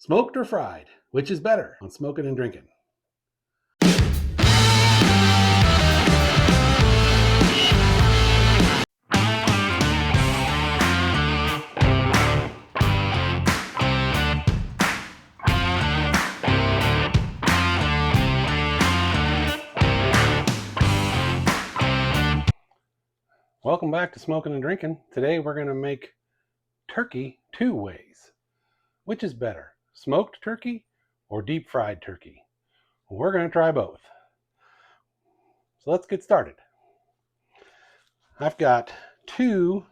Smoked or fried? Which is better on Smokin' and Drinkin'? Welcome back to Smokin' and Drinkin'. Today we're going to make turkey two ways. Which is better, smoked turkey or deep fried turkey? We're going to try both. So let's get started. I've got two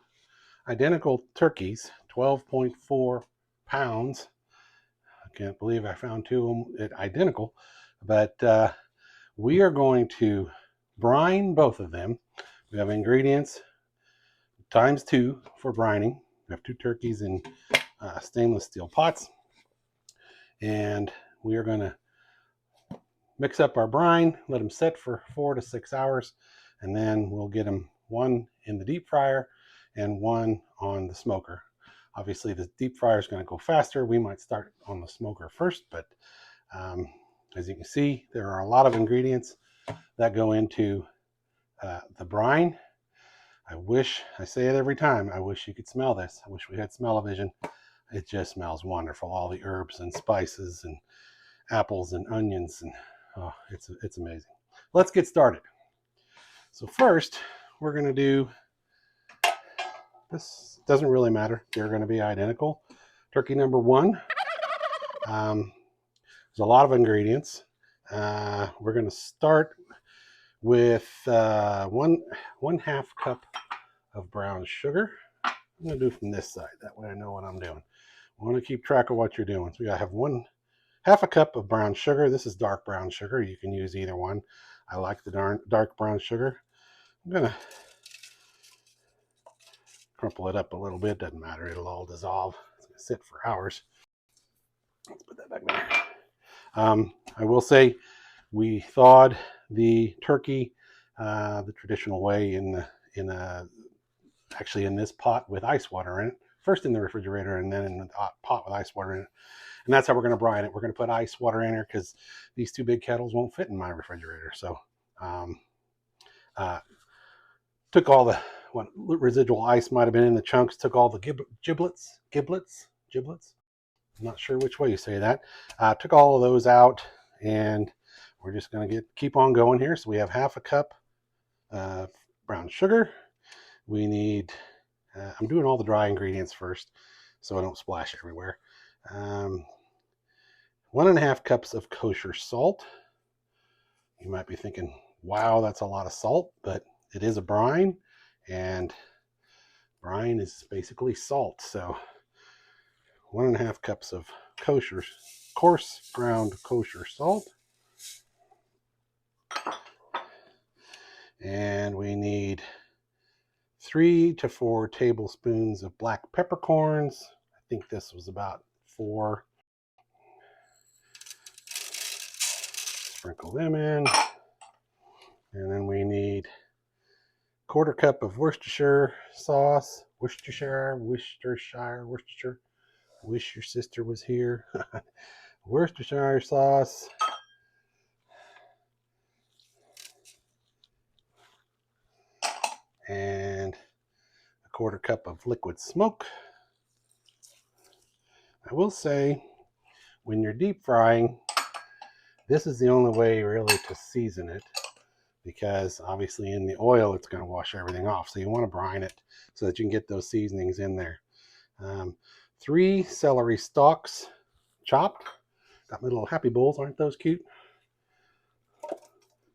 identical turkeys, 12.4 pounds. I can't believe I found two of them identical, but we are going to brine both of them. We have ingredients times two for brining. We have two turkeys in stainless steel pots, and we are going to mix up our brine, let them set for 4 to 6 hours, and then we'll get them one in the deep fryer and one on the smoker. Obviously the deep fryer is going to go faster. We might start on the smoker first, but as you can see, there are a lot of ingredients that go into the brine. I say it every time, I wish you could smell this. I wish we had smell-o-vision. It just smells wonderful. All the herbs and spices and apples and onions, and oh, it's amazing. Let's get started. So first, we're going to do, this doesn't really matter. They're going to be identical. Turkey number one. There's a lot of ingredients. We're going to start with one half cup of brown sugar. I'm going to do from this side. That way I know what I'm doing. I want to keep track of what you're doing. So we got to have half a cup of brown sugar. This is dark brown sugar. You can use either one. I like the dark brown sugar. I'm going to crumple it up a little bit. Doesn't matter. It'll all dissolve. It's going to sit for hours. Let's put that back there. I will say we thawed the turkey the traditional way actually in this pot with ice water in it. First in the refrigerator and then in the hot pot with ice water in it. And that's how we're going to brine it. We're going to put ice water in here because these two big kettles won't fit in my refrigerator. So took all the what residual ice might have been in the chunks, took all the giblets. I'm not sure which way you say that. Took all of those out, and we're just going to keep on going here. So we have half a cup of brown sugar. We need, I'm doing all the dry ingredients first so I don't splash everywhere. 1.5 cups of kosher salt. You might be thinking, wow, that's a lot of salt, but it is a brine, and brine is basically salt. So 1.5 cups of coarse ground kosher salt. And we need 3 to 4 tablespoons of black peppercorns. I think this was about 4. Sprinkle them in. And then we need 1/4 cup of Worcestershire sauce. Worcestershire. Wish your sister was here. Worcestershire sauce. And 1/4 cup of liquid smoke. I will say, when you're deep frying, this is the only way really to season it, because obviously in the oil it's going to wash everything off. So you want to brine it so that you can get those seasonings in there. 3 celery stalks chopped. Got my little happy bowls, aren't those cute?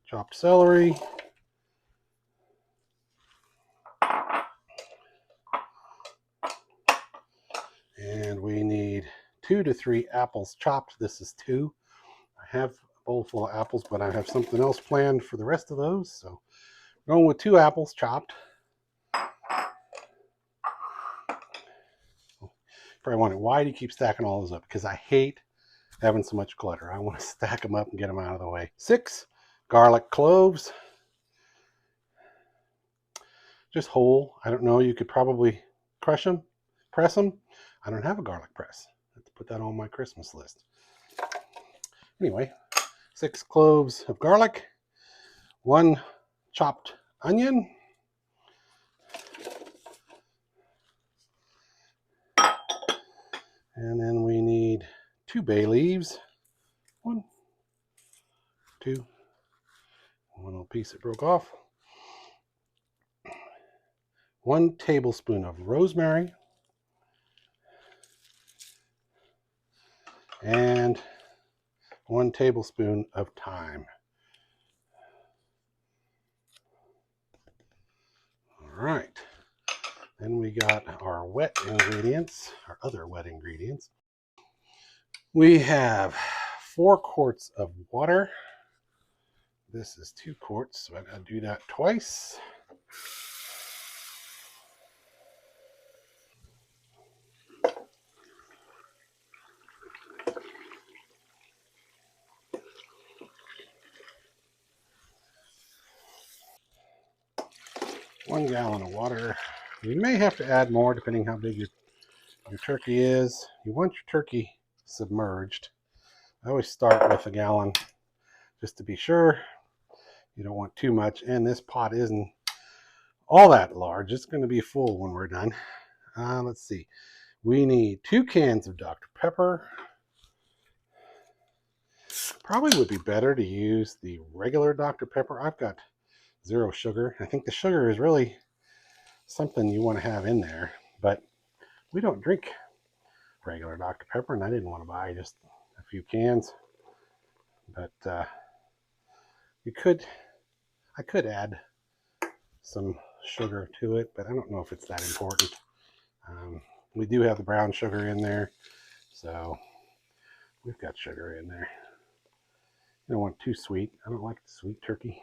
Chopped celery. And we need 2 to 3 apples chopped. This is 2. I have a bowl full of apples, but I have something else planned for the rest of those. So going with 2 apples chopped. Probably wondering, why do you keep stacking all those up? Because I hate having so much clutter. I want to stack them up and get them out of the way. 6 garlic cloves. Just whole. I don't know. You could probably press them. I don't have a garlic press. That's put that on my Christmas list. Anyway, 6 cloves of garlic, 1 chopped onion, and then we need 2 bay leaves. 1, 2, one little piece that broke off. 1 tablespoon of rosemary, and 1 tablespoon of thyme. All right. Then we got our wet ingredients, our other wet ingredients. We have 4 quarts of water. This is 2 quarts, so I'm going to do that twice. One gallon of water. You may have to add more depending how big your turkey is. You want your turkey submerged. I always start with a gallon just to be sure. You don't want too much, and this pot isn't all that large. It's going to be full when we're done. Let's see. We need 2 cans of Dr. Pepper. Probably would be better to use the regular Dr. Pepper. I've got 0 sugar. I think the sugar is really something you want to have in there, but we don't drink regular Dr. Pepper, and I didn't want to buy just a few cans. But I could add some sugar to it, but I don't know if it's that important. We do have the brown sugar in there, so we've got sugar in there. You don't want too sweet. I don't like the sweet turkey.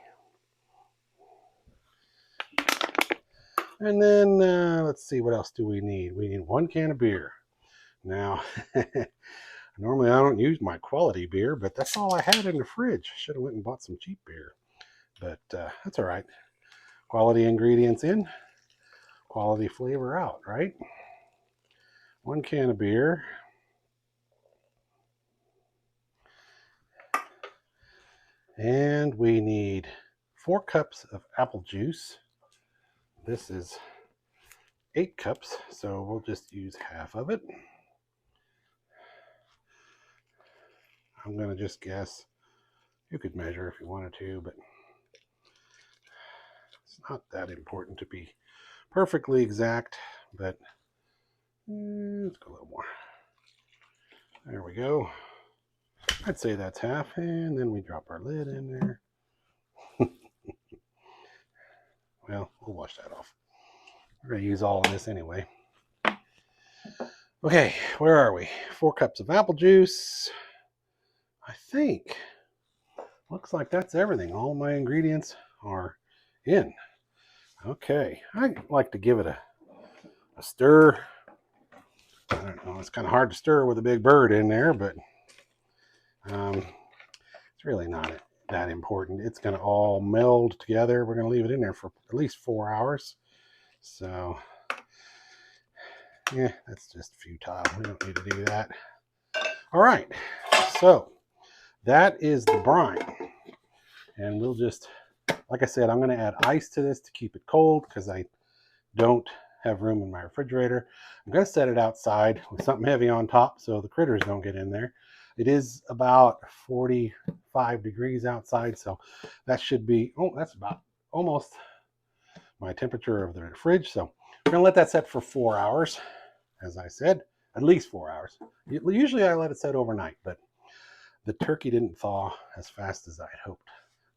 And then let's see, what else do we need? We need 1 can of beer. Now, normally I don't use my quality beer, but that's all I had in the fridge. Should have went and bought some cheap beer, but that's all right. Quality ingredients in, quality flavor out, right? 1 can of beer. And we need 4 cups of apple juice. This is 8 cups, so we'll just use half of it. I'm going to just guess. You could measure if you wanted to, but it's not that important to be perfectly exact, but let's go a little more. There we go. I'd say that's half, and then we drop our lid in there. Well, we'll wash that off. We're going to use all of this anyway. Okay, where are we? 4 cups of apple juice. I think, looks like that's everything. All my ingredients are in. Okay, I like to give it a stir. I don't know, it's kind of hard to stir with a big bird in there, but it's really not that important. It's going to all meld together. We're going to leave it in there for at least 4 hours. So, yeah, that's just futile. We don't need to do that. All right, so that is the brine. And we'll just, like I said, I'm going to add ice to this to keep it cold because I don't have room in my refrigerator. I'm going to set it outside with something heavy on top so the critters don't get in there. It is about 45 degrees outside, so that should be, that's about almost my temperature of the fridge. So we're going to let that set for 4 hours, as I said, at least 4 hours. Usually I let it set overnight, but the turkey didn't thaw as fast as I had hoped.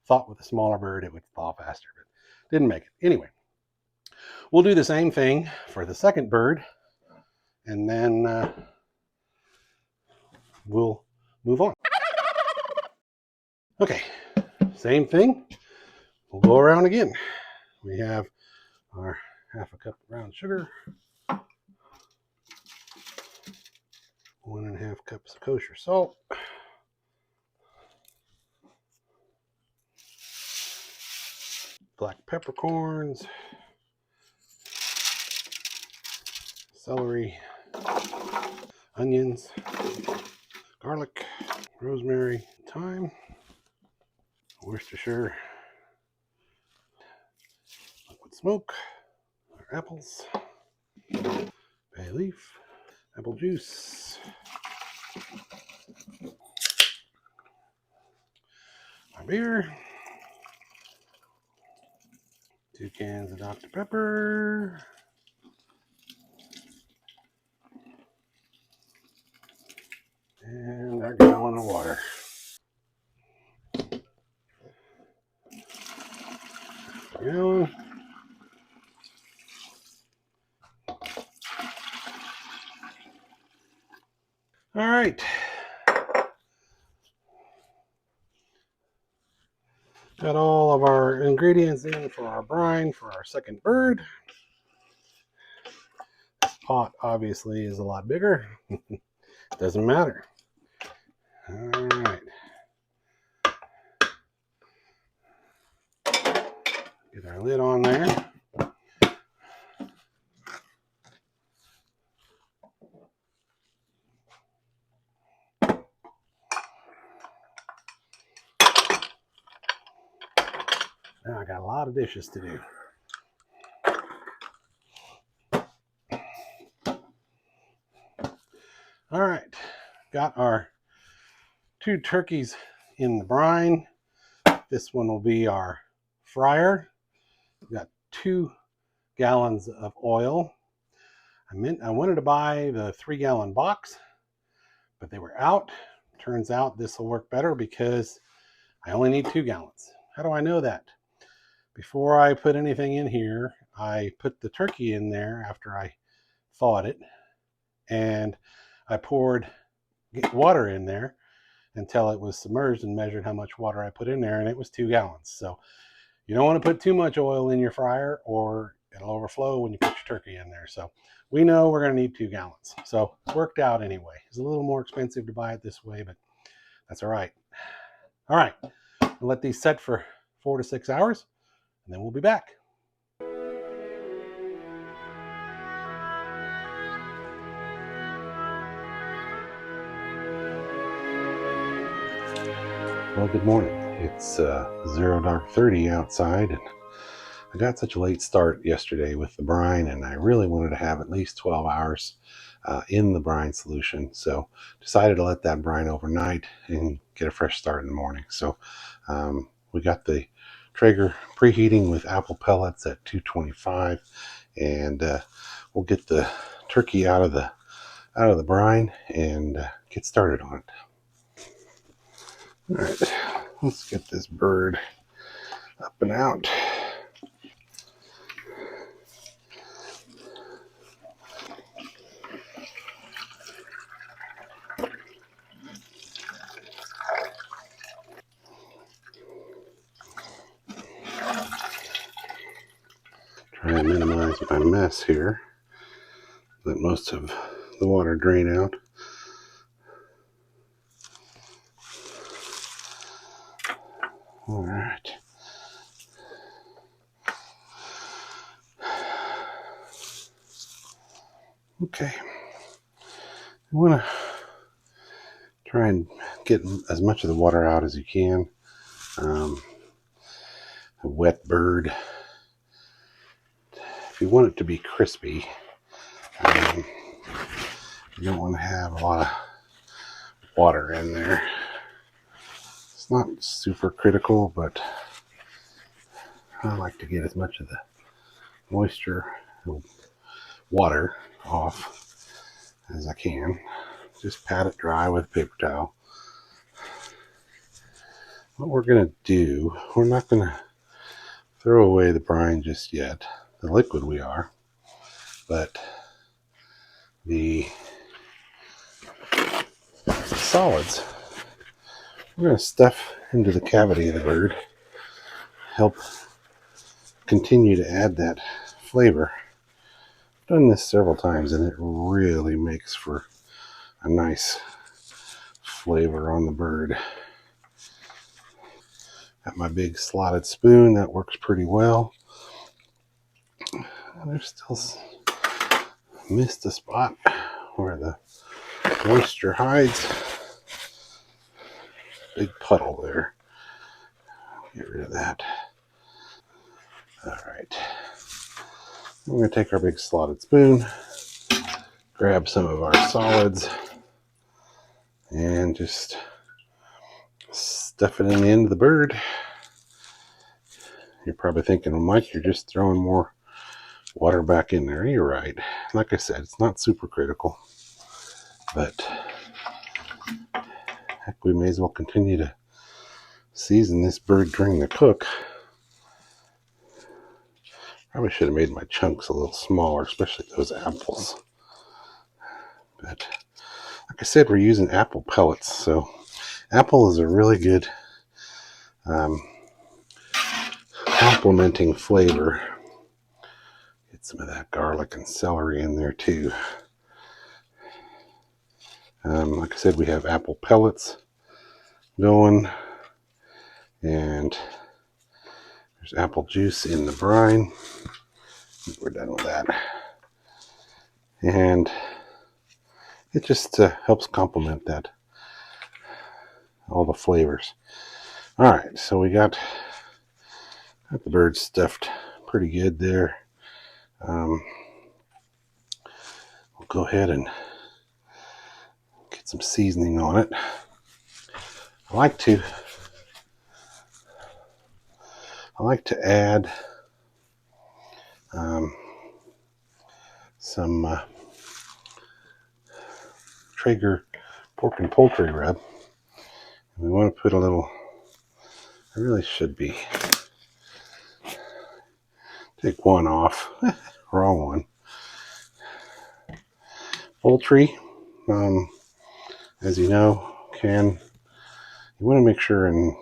Thought with a smaller bird it would thaw faster, but didn't make it. Anyway, we'll do the same thing for the second bird, and then we'll move on. Okay, same thing. We'll go around again. We have our half a cup of brown sugar, 1.5 cups of kosher salt, black peppercorns, celery, onions, garlic, rosemary, thyme, Worcestershire, liquid smoke, our apples, bay leaf, apple juice, our beer, 2 cans of Dr. Pepper, and our gallon of water. Gallon. All right. Got all of our ingredients in for our brine for our second bird. This pot obviously is a lot bigger. Doesn't matter. All right. Get our lid on there. Now I got a lot of dishes to do. All right. Got our 2 turkeys in the brine. This one will be our fryer. We've got 2 gallons of oil. I wanted to buy the 3-gallon box, but they were out. Turns out this will work better because I only need 2 gallons. How do I know that? Before I put anything in here, I put the turkey in there after I thawed it, and I poured water in there until it was submerged and measured how much water I put in there, and it was 2 gallons. So you don't want to put too much oil in your fryer or it'll overflow when you put your turkey in there. So we know we're going to need 2 gallons. So it worked out anyway. It's a little more expensive to buy it this way, but that's all right. All right, we'll let these set for 4 to 6 hours, and then we'll be back. Well, good morning. It's 0:30 outside, and I got such a late start yesterday with the brine, and I really wanted to have at least 12 hours in the brine solution. So decided to let that brine overnight and get a fresh start in the morning. So we got the Traeger preheating with apple pellets at 225, and we'll get the turkey out of the brine and get started on it. All right, let's get this bird up and out. Try and minimize my mess here. Let most of the water drain out. All right. Okay. You want to try and get as much of the water out as you can. A wet bird, if you want it to be crispy, you don't want to have a lot of water in there. It's not super critical, but I like to get as much of the moisture and water off as I can. Just pat it dry with a paper towel. What we're going to do, we're not going to throw away the brine just yet. The liquid we are, but the solids we're going to stuff into the cavity of the bird, help continue to add that flavor. I've done this several times and it really makes for a nice flavor on the bird. Got my big slotted spoon, that works pretty well. And there's still missed a spot where the moisture hides. Big puddle there. Get rid of that. Alright. We're going to take our big slotted spoon, grab some of our solids, and just stuff it in the end of the bird. You're probably thinking, well, Mike, you're just throwing more water back in there. You're right. Like I said, it's not super critical, but heck, we may as well continue to season this bird during the cook. Probably should have made my chunks a little smaller, especially those apples. But like I said, we're using apple pellets, so apple is a really good complementing flavor. Get some of that garlic and celery in there too. Like I said, we have apple pellets going, and there's apple juice in the brine. We're done with that. And it just helps complement that, all the flavors. All right, so we got the bird stuffed pretty good there. We'll go ahead and get some seasoning on it. I like to add some Traeger pork and poultry rub. We want to put a little, I really should be, take one off, wrong one. Poultry, as you know, you want to make sure and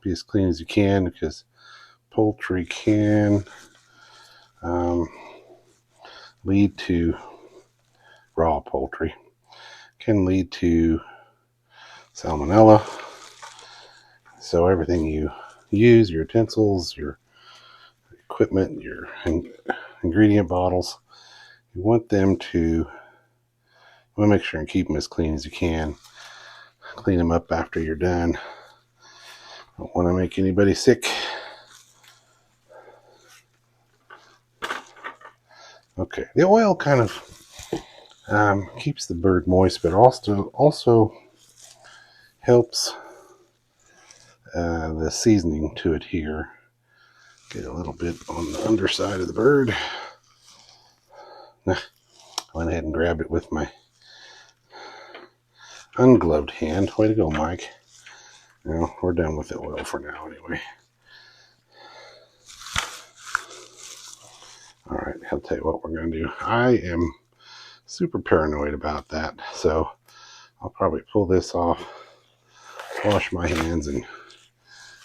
be as clean as you can, because poultry can lead to, raw poultry can lead to salmonella. So everything you use, your utensils, your equipment, your ingredient bottles, you want to make sure and keep them as clean as you can. Clean them up after you're done. Don't want to make anybody sick. Okay, the oil kind of keeps the bird moist, but also helps the seasoning to adhere. Get a little bit on the underside of the bird. I went ahead and grabbed it with my ungloved hand. Way to go, Mike. Well, we're done with the oil for now anyway. Alright, I'll tell you what we're going to do. I am super paranoid about that, so I'll probably pull this off, wash my hands, and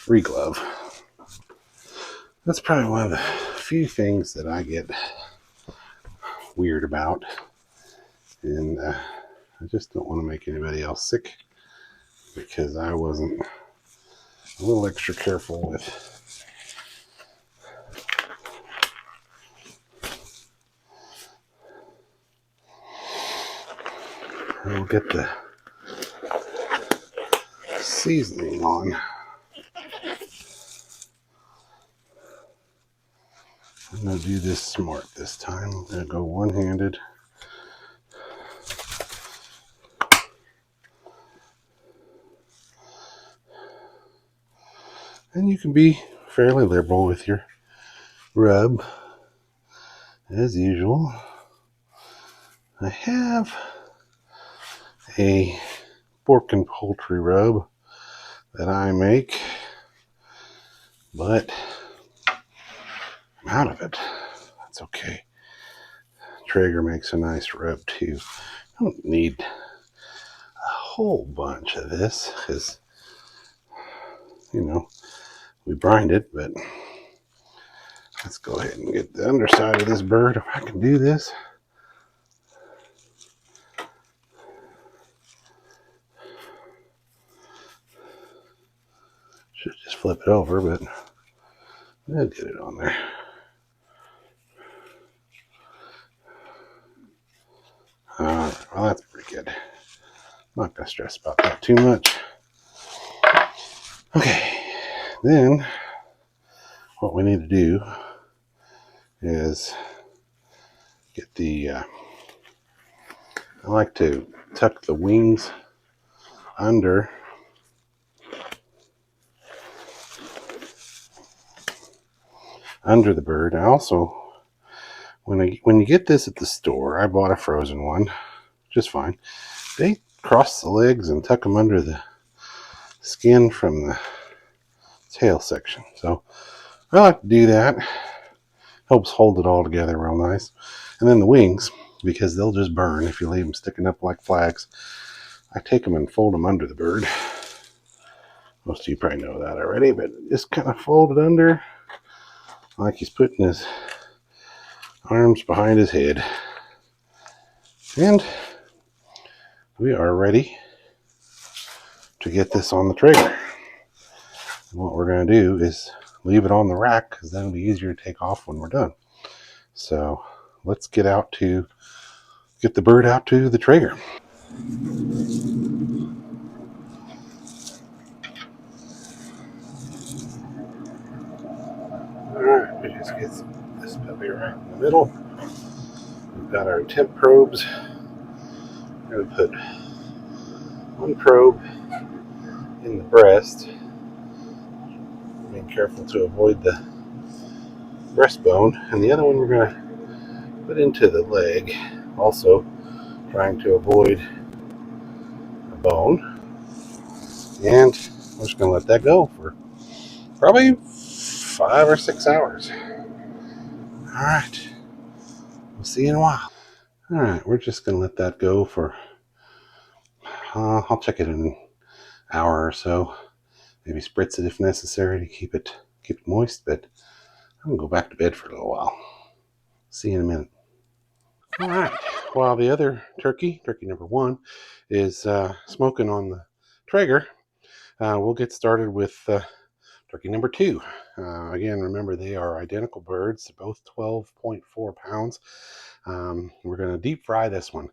re-glove. That's probably one of the few things that I get weird about, and I just don't want to make anybody else sick, because I wasn't a little extra careful with we'll get the seasoning on. I'm going to do this smart this time. I'm going to go one-handed. And you can be fairly liberal with your rub, as usual. I have a pork and poultry rub that I make, but I'm out of it. That's okay. Traeger makes a nice rub too. I don't need a whole bunch of this, because, you know, we brined it, but let's go ahead and get the underside of this bird, if I can do this. Should just flip it over, but I'll get it on there. Alright, well, that's pretty good. to stress about that too much. Okay, then what we need to do is get the, I like to tuck the wings under the bird. I also, when you get this at the store, I bought a frozen one, just fine. They cross the legs and tuck them under the skin from the tail section. So I like to do that. Helps hold it all together real nice. And then the wings, because they'll just burn if you leave them sticking up like flags, I take them and fold them under the bird. Most of you probably know that already, but just kind of fold it under like he's putting his arms behind his head. And we are ready to get this on the trigger. And what we're going to do is leave it on the rack, because that'll be easier to take off when we're done. So let's get the bird out to the trigger. Alright, we just get this puppy right in the middle. We've got our temp probes. We're going to put one probe in the breast, being careful to avoid the breastbone, and the other one we're going to put into the leg, also trying to avoid a bone. And we're just going to let that go for probably 5 or 6 hours. Alright, we'll see you in a while. Alright, we're just going to let that go for, I'll check it in an hour or so. Maybe spritz it if necessary to keep it moist, but I'm going to go back to bed for a little while. See you in a minute. Alright, while the other turkey number 1, is smoking on the Traeger, we'll get started with turkey number 2. Again, remember, they are identical birds, both 12.4 pounds. We're going to deep fry this one.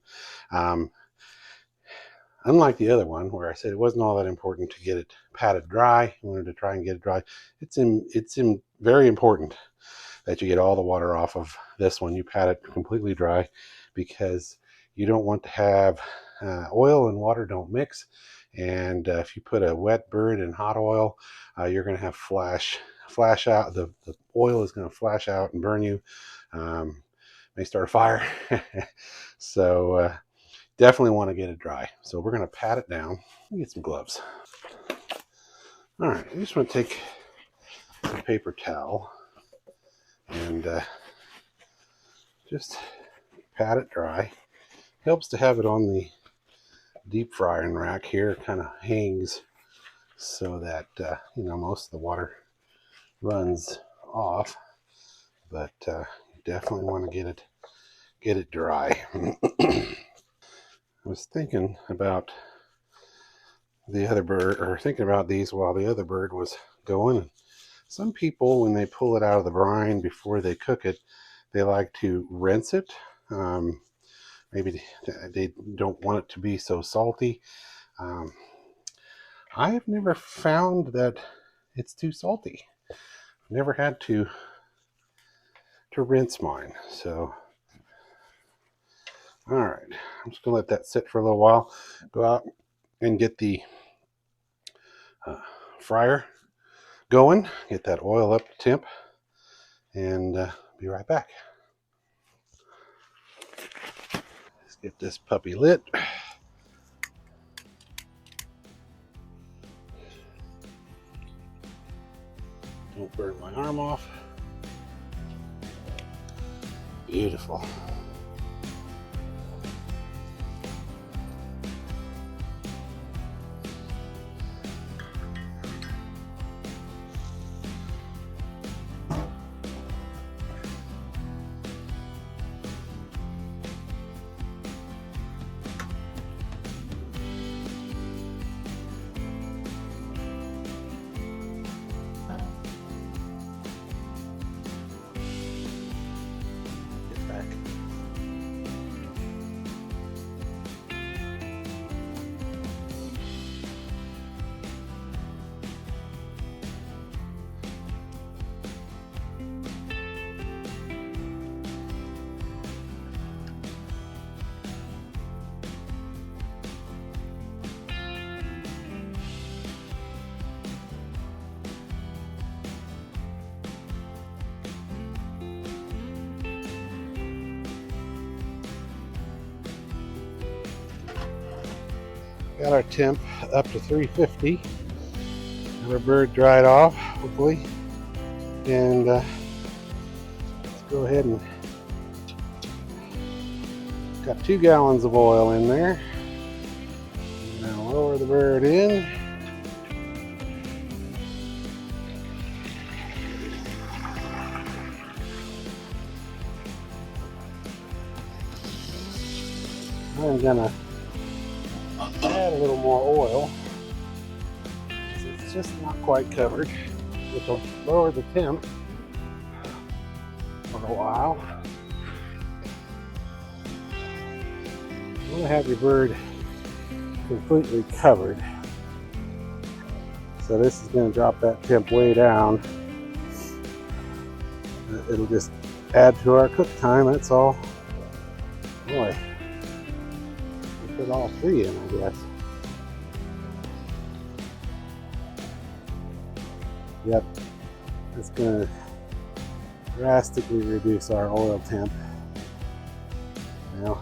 Unlike the other one, where I said it wasn't all that important to get it patted dry, you wanted to try and get it dry, it's very important that you get all the water off of this one. You pat it completely dry, because you don't want to have oil and water don't mix. And if you put a wet bird in hot oil, you're going to have flash out. The oil is going to flash out and burn you. May start a fire. So definitely want to get it dry. So we're going to pat it down. Let me get some gloves. All right, I just want to take a paper towel and just pat it dry. Helps to have it on the deep frying rack here. It kind of hangs so that most of the water runs off, but you definitely want to get it dry. I was thinking about the other bird, or thinking about these while the other bird was going. Some people, when they pull it out of the brine before they cook it, they like to rinse it. Maybe they don't want it to be so salty. I have never found that it's too salty. I've never had to rinse mine. So, all right, I'm just gonna let that sit for a little while. Go out and get the fryer going. Get that oil up to temp, and be right back. Let's get this puppy lit. Don't burn my arm off. Beautiful. Get back. Got our temp up to 350. Got our bird dried off, hopefully. And let's go ahead and got 2 gallons of oil in there. Now lower the bird in. I'm gonna add a little more oil. It's just not quite covered, which will lower the temp for a while. You want to have your bird completely covered. So this is going to drop that temp way down. It'll just add to our cook time, that's all. Boy, we put all 3 in, I guess. Yep, it's going to drastically reduce our oil temp. Now,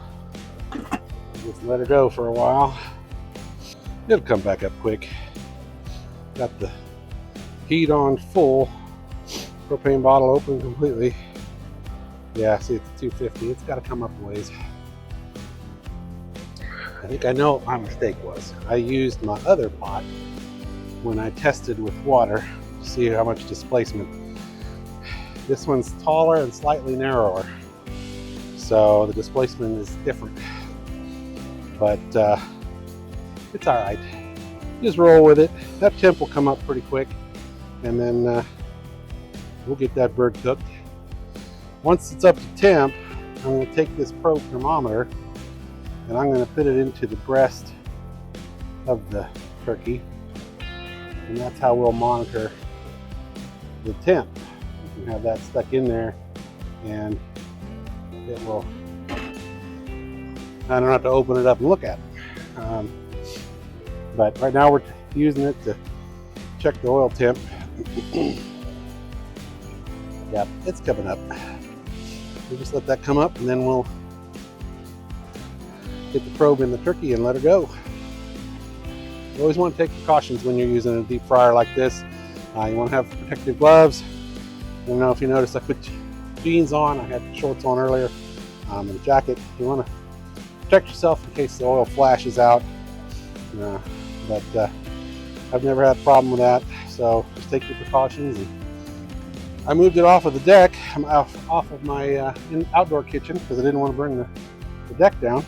just let her go for a while. It'll come back up quick. Got the heat on full. Propane bottle open completely. Yeah, see, it's 250. It's got to come up a ways. I think I know what my mistake was. I used my other pot when I tested with water to see how much displacement. This one's taller and slightly narrower, so the displacement is different. But it's all right. Just roll with it. That temp will come up pretty quick, and then we'll get that bird cooked. Once it's up to temp, I'm going to take this probe thermometer and I'm going to put it into the breast of the turkey, and that's how we'll monitor the temp. You can have that stuck in there, and it will. I don't have to open it up and look at it. But right now we're using it to check the oil temp. Yep, it's coming up. We'll just let that come up, and then we'll get the probe in the turkey and let her go. You always want to take precautions when you're using a deep fryer like this. You want to have protective gloves. I don't know if you noticed, I put jeans on. I had shorts on earlier, and a jacket. You want to protect yourself in case the oil flashes out. But I've never had a problem with that, so just take your precautions. And I moved it off of the deck. I'm off of my outdoor kitchen because I didn't want to bring the deck down.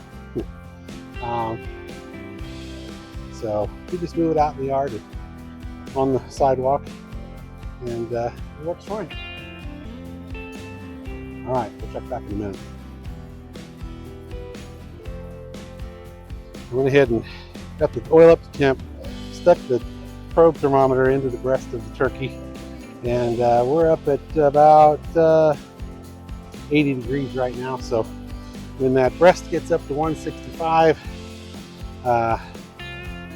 So we just move it out in the yard on the sidewalk, and it works fine. All right, we'll check back in a minute. I went ahead and got the oil up to temp, stuck the probe thermometer into the breast of the turkey, and we're up at about 80 degrees right now. So when that breast gets up to 165,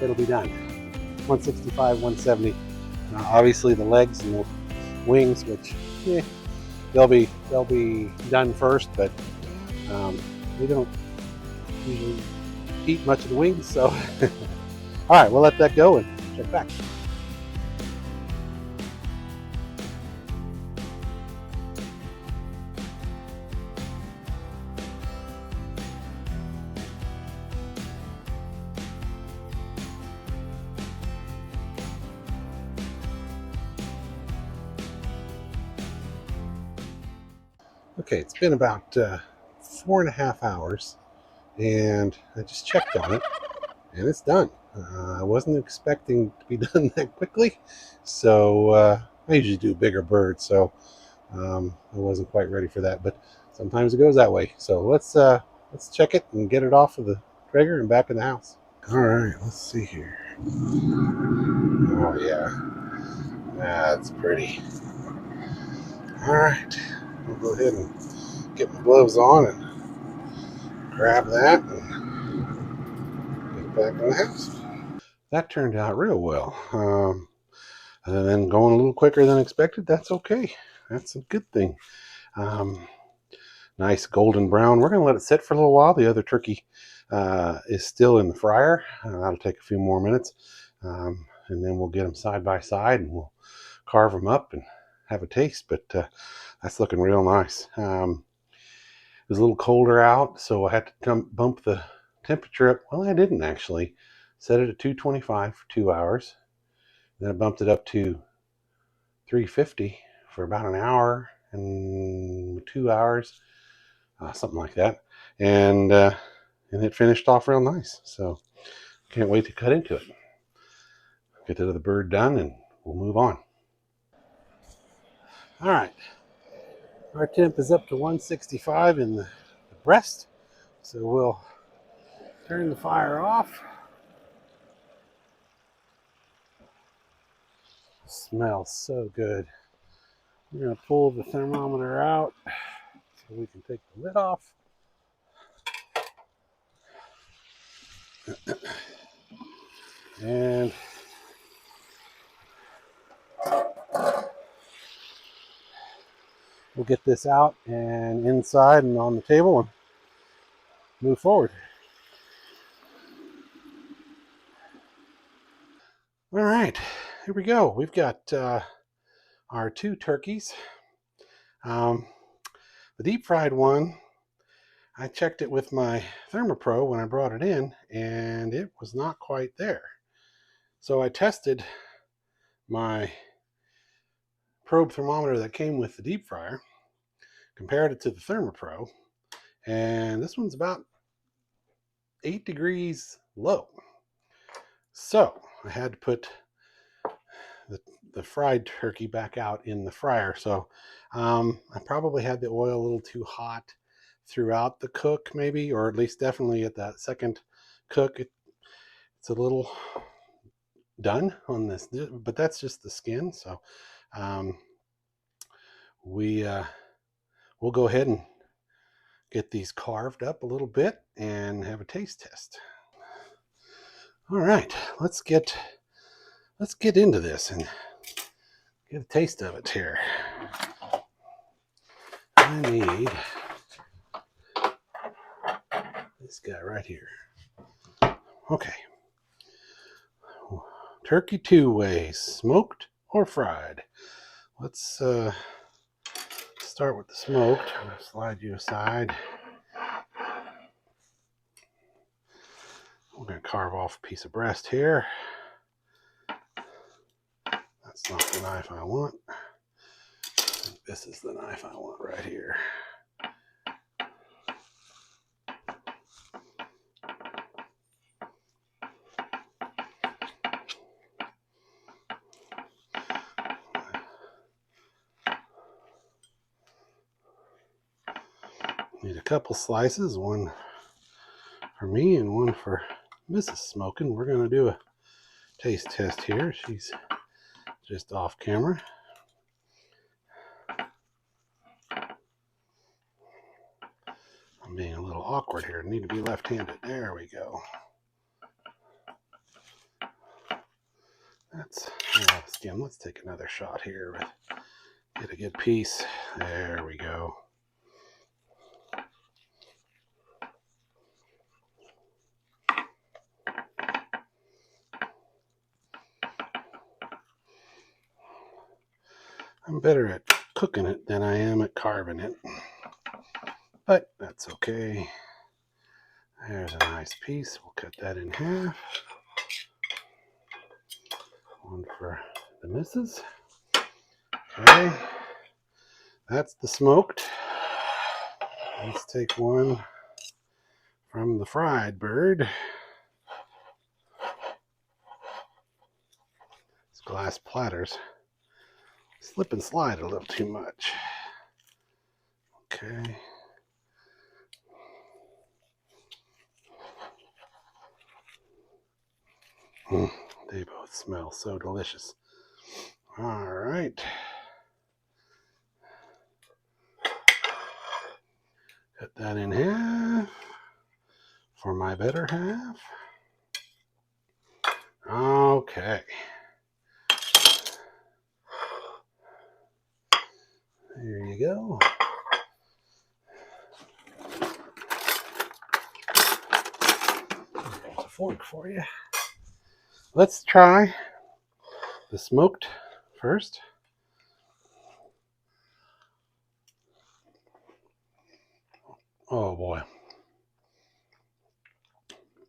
it'll be done. 165, 170. Obviously the legs and the wings, which they'll be done first, but we don't usually eat much of the wings, so all right, we'll let that go and check back. Okay, it's been about 4.5 hours, and I just checked on it, and it's done. I wasn't expecting to be done that quickly, so I usually do bigger birds, so I wasn't quite ready for that, but sometimes it goes that way. So let's check it and get it off of the Traeger and back in the house. All right, let's see here. Oh yeah, that's pretty. All right, we'll go ahead and get my gloves on and grab that and get back in the house. That turned out real well. And then going a little quicker than expected, that's okay. That's a good thing. Nice golden brown. We're going to let it sit for a little while. The other turkey is still in the fryer. That'll take a few more minutes. And then we'll get them side by side and we'll carve them up and have a taste. But that's looking real nice. It was a little colder out, so I had to bump the temperature up. Well, I didn't actually. Set it at 225 for 2 hours. Then I bumped it up to 350 for about an hour and 2 hours, something like that. And it finished off real nice. So can't wait to cut into it. Get the other bird done and we'll move on. All right. Our temp is up to 165 in the breast. So we'll turn the fire off. Smells so good. We're going to pull the thermometer out so we can take the lid off. And we'll get this out and inside and on the table and move forward. All right, here we go. We've got our 2 turkeys. The deep fried one, I checked it with my ThermoPro when I brought it in, and it was not quite there. So I tested my probe thermometer that came with the deep fryer, compared it to the ThermoPro, and this one's about 8 degrees low. So I had to put the fried turkey back out in the fryer. So I probably had the oil a little too hot throughout the cook, maybe, or at least definitely at that second cook. It's a little done on this, but that's just the skin. So we'll go ahead and get these carved up a little bit and have a taste test. All right, let's get into this and get a taste of it here. I need this guy right here. Okay. Turkey 2 ways, smoked or fried. Let's start with the smoked. I'm going to slide you aside. We're going to carve off a piece of breast here. That's not the knife I want. This is the knife I want right here. Need a couple slices, one for me and one for Mrs. Smokin. We're going to do a taste test here. She's just off camera. I'm being a little awkward here. I need to be left-handed. There we go. That's skin. Let's take another shot here. Get a good piece. There we go. I'm better at cooking it than I am at carving it, but that's okay. There's a nice piece. We'll cut that in half. One for the missus. Okay, that's the smoked. Let's take one from the fried bird. These glass platters slip and slide a little too much. Okay. They both smell so delicious. All right. Cut that in half for my better half. Okay. There you go. fork for you. Let's try the smoked first. Oh boy.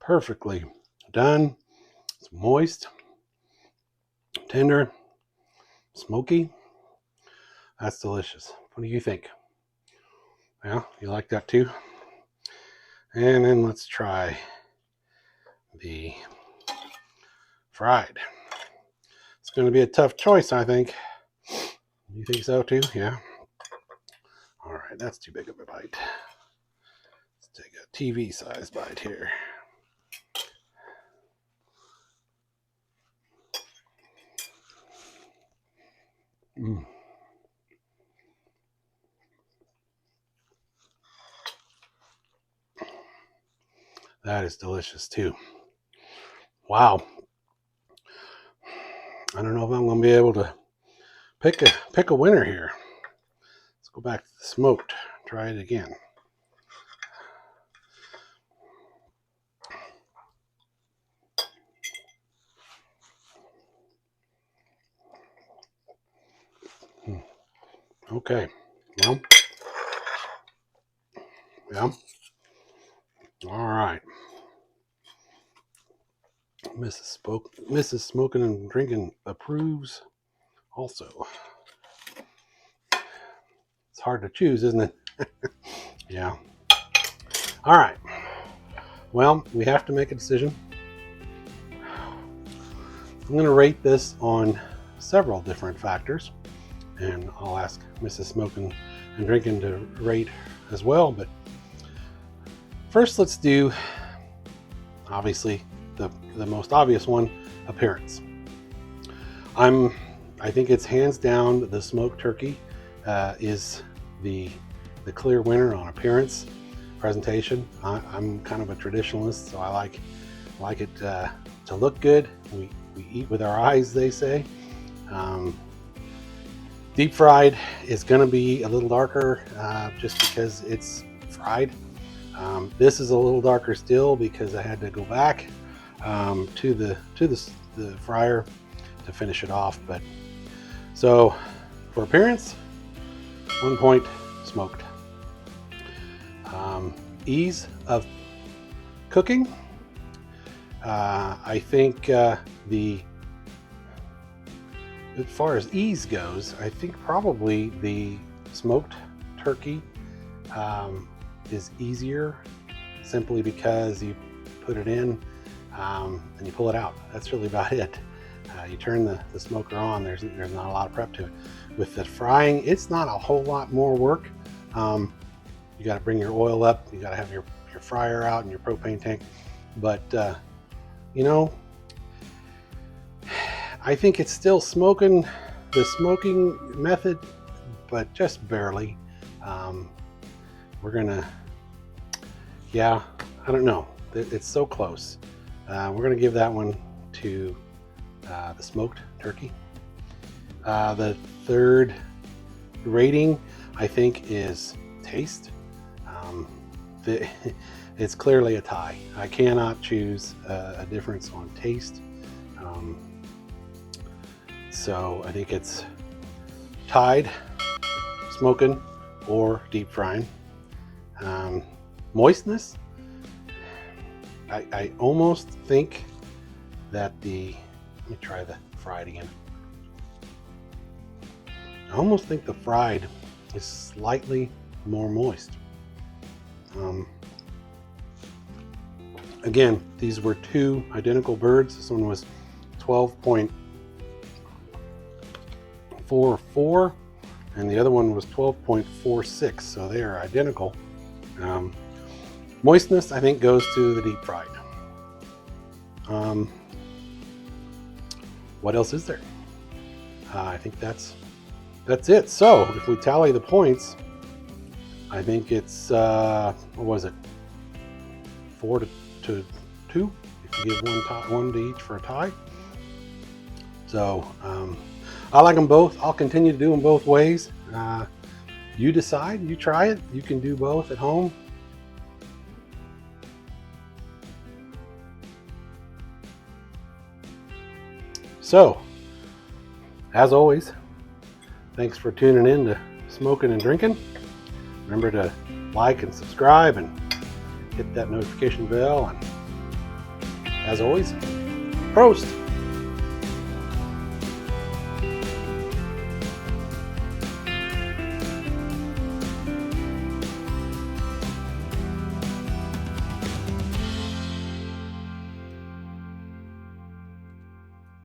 Perfectly done. It's moist, tender, smoky. That's delicious. What do you think? Yeah, you like that too? And then let's try the fried. It's going to be a tough choice, I think. You think so too? Yeah. All right, that's too big of a bite. Let's take a TV size bite here. Mm. That is delicious too. Wow. I don't know if I'm going to be able to pick a winner here. Let's go back to the smoked. Try it again. Okay. Well, yeah. All right. Mrs. Smokin and Drinkin approves also. It's hard to choose, isn't it? Yeah. All right. Well, we have to make a decision. I'm going to rate this on several different factors, and I'll ask Mrs. Smokin and Drinkin to rate as well. But first, let's do, obviously, the most obvious one, appearance. I think it's hands down the smoked turkey is the clear winner on appearance, presentation. I'm kind of a traditionalist, so I like it to look good. We eat with our eyes, they say. Deep fried is going to be a little darker just because it's fried. This is a little darker still because I had to go back to the fryer to finish it off. But so for appearance, 1 point smoked. Ease of cooking, I think as far as ease goes, I think probably the smoked turkey is easier, simply because you put it in and you pull it out. That's really about it. You turn the smoker on. There's not a lot of prep to it. With the frying, it's not a whole lot more work. You got to bring your oil up. You got to have your fryer out and your propane tank. But you know, I think it's still smoking the smoking method, but just barely. We're gonna, yeah, I don't know. It's so close. We're gonna give that one to the smoked turkey. The third rating, I think, is taste. It's clearly a tie. I cannot choose a difference on taste. So I think it's tied, smoking or deep frying. Moistness, I almost think that let me try the fried again. I almost think the fried is slightly more moist. Again, these were two identical birds. This one was 12.44 and the other one was 12.46, so they are identical. Moistness, I think, goes to the deep fried. What else is there? I think that's it. So if we tally the points, I think it's what was it, 4 to 2 if you give one to each for a tie. So I like them both. I'll continue to do them both ways. You decide, you try it. You can do both at home. So, as always, thanks for tuning in to Smokin and Drinkin. Remember to like and subscribe and hit that notification bell. And as always, Prost!